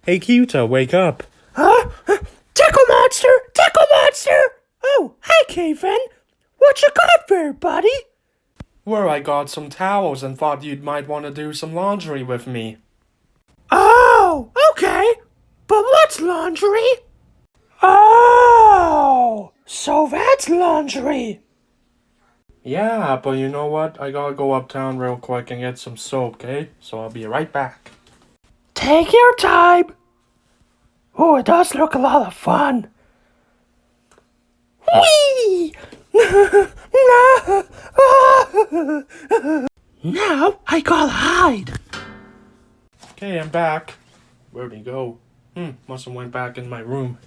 Hey, Cuta, wake up. Huh? Tickle monster! Tickle monster! Oh, hi, Kevin. What you got there, buddy? Well, I got some towels and thought you might want to do some laundry with me. Oh, okay. But what's laundry? Oh, so that's laundry. Yeah, but you know what? I gotta go uptown real quick and get some soap, okay? So I'll be right back. Take your time. Oh, it does look a lot of fun. Whee! Now I gotta hide. Okay, I'm back. Where'd he go? Must have went back in my room.